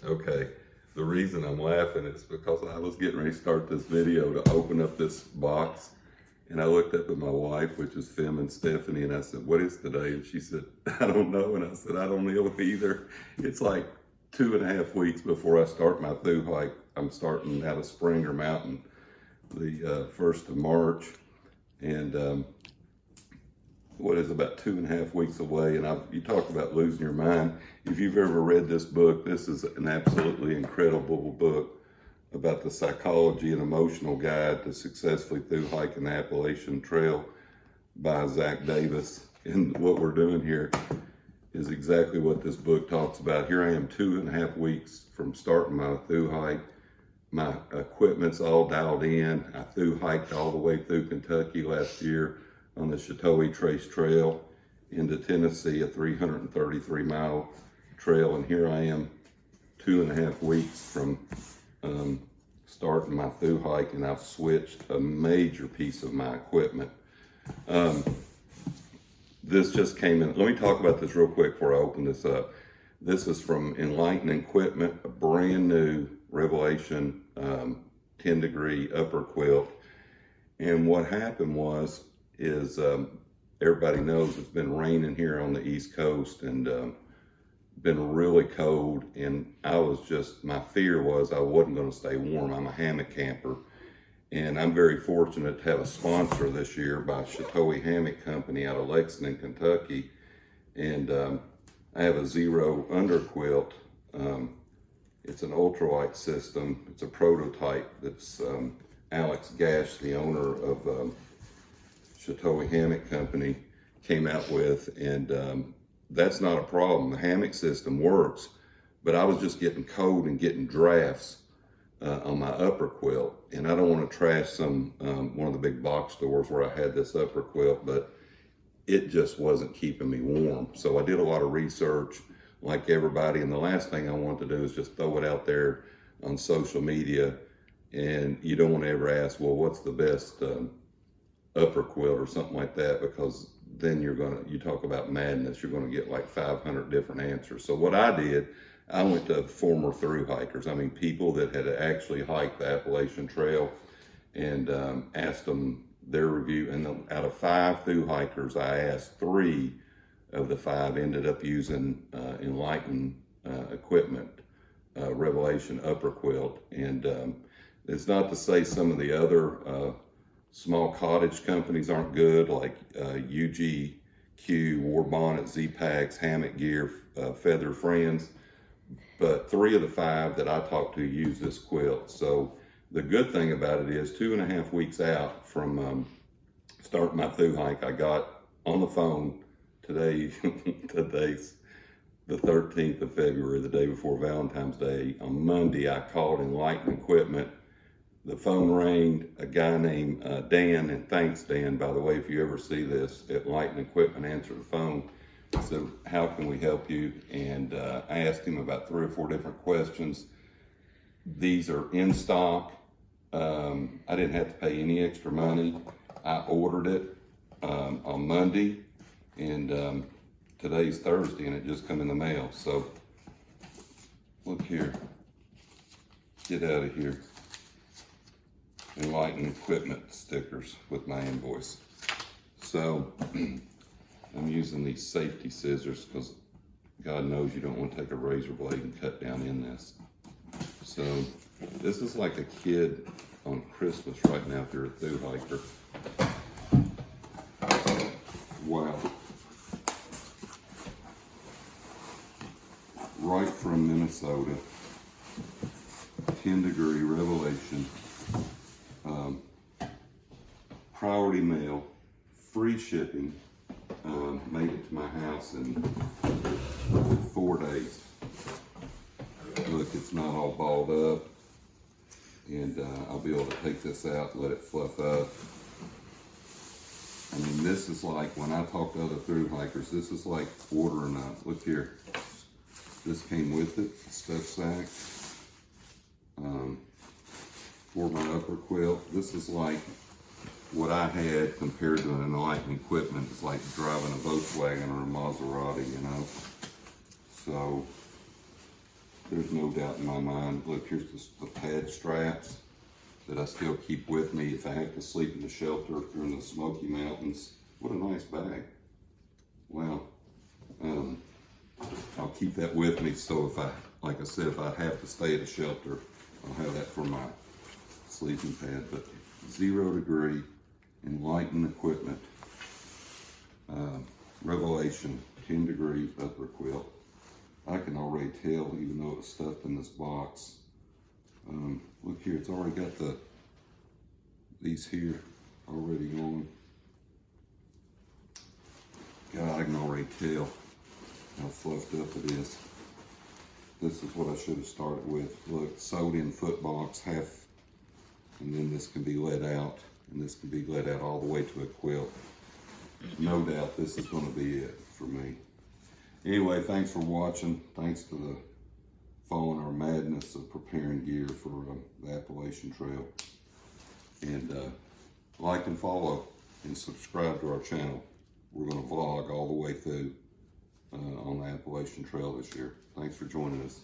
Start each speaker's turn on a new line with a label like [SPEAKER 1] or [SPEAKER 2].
[SPEAKER 1] Okay, the reason I'm laughing is because I was getting ready to start this video to open up this box, and I looked up at my wife, which is Fem and Stephanie, and I said, "What is today?" And she said, "I don't know." And I said, "I don't know either." It's like 2.5 weeks before I start my through hike. I'm starting out of Springer Mountain the 1st of March, and what is about 2.5 weeks away. And you talk about losing your mind. If you've ever read this book, this is an absolutely incredible book about the psychology and emotional guide to successfully through hiking the Appalachian Trail by Zach Davis. And what we're doing here is exactly what this book talks about. Here I am 2.5 weeks from starting my through hike. My equipment's all dialed in. I through hiked all the way through Kentucky last year on the Appalachian Trail into Tennessee, a 333-mile trail. And here I am 2.5 weeks from starting my through hike, and I've switched a major piece of my equipment. This just came in. Let me talk about this real quick before I open this up. This is from Enlightened Equipment, a brand new Revelation 10-degree upper quilt. And what happened is everybody knows it's been raining here on the East Coast, and been really cold, and my fear was I wasn't going to stay warm. I'm a hammock camper, and I'm very fortunate to have a sponsor this year by Chateau Hammock Company out of Lexington, Kentucky. And I have a Zero under quilt. It's an ultralight system. It's a prototype that's Alex Gash, the owner of Chateau Hammock Company, came out with, and that's not a problem. The hammock system works, but I was just getting cold and getting drafts on my upper quilt, and I don't want to trash one of the big box stores where I had this upper quilt, but it just wasn't keeping me warm. So I did a lot of research like everybody, and the last thing I want to do is just throw it out there on social media, and you don't want to ever ask, well, what's the best upper quilt or something like that, because then you talk about madness, you're going to get like 500 different answers. So what I did, I went to former through hikers, people that had actually hiked the Appalachian Trail, and asked them their review. And out of 5 through hikers I asked, 3 of the 5 ended up using Enlightened Equipment Revelation upper quilt. And it's not to say some of the other small cottage companies aren't good, like UGQ, War Bonnet, Z-Packs, Hammock Gear, Feather Friends, but 3 of the 5 that I talked to use this quilt. So the good thing about it is 2.5 weeks out from starting my through hike, I got on the phone today's the 13th of February, the day before Valentine's Day. On Monday, I called Enlightened Equipment. The phone rang, a guy named Dan, and thanks Dan, by the way, if you ever see this, Enlightened Equipment answered the phone. I said, how can we help you? And I asked him about 3 or 4 different questions. These are in stock. I didn't have to pay any extra money. I ordered it on Monday, and today's Thursday, and it just come in the mail. So look here, get out of here. Enlightened Equipment stickers with my invoice. So I'm using these safety scissors because God knows you don't want to take a razor blade and cut down in this. So this is like a kid on Christmas right now if you're a through hiker. Wow. Right from Minnesota, 10-degree Revelation. Priority mail, free shipping, made it to my house in 4 days. Look, it's not all balled up, and I'll be able to take this out, let it fluff up. This is like, when I talk to other through hikers, this is like ordering look here, this came with it, stuff sack, for my upper quilt. This is like what I had compared to an Enlightened Equipment. It's like driving a Volkswagen or a Maserati, So there's no doubt in my mind. Look, here's the pad straps that I still keep with me if I have to sleep in the shelter during the Smoky Mountains. What a nice bag. Wow. I'll keep that with me, so if I, like I said, if I have to stay at a shelter, I'll have that for my sleeping pad. But 0 degree Enlightened equipment, Revelation 10 degree upper quilt. I can already tell, even though it's stuffed in this box. Look here, it's already got these here already on. God, I can already tell how fluffed up it is. This is what I should have started with. Look, sewed in foot box, half, and then this can be let out, and this can be let out all the way to a quilt. No doubt this is going to be it for me. Anyway, thanks for watching. Thanks to the following our madness of preparing gear for the Appalachian Trail. And like and follow and subscribe to our channel. We're going to vlog all the way through on the Appalachian Trail this year. Thanks for joining us.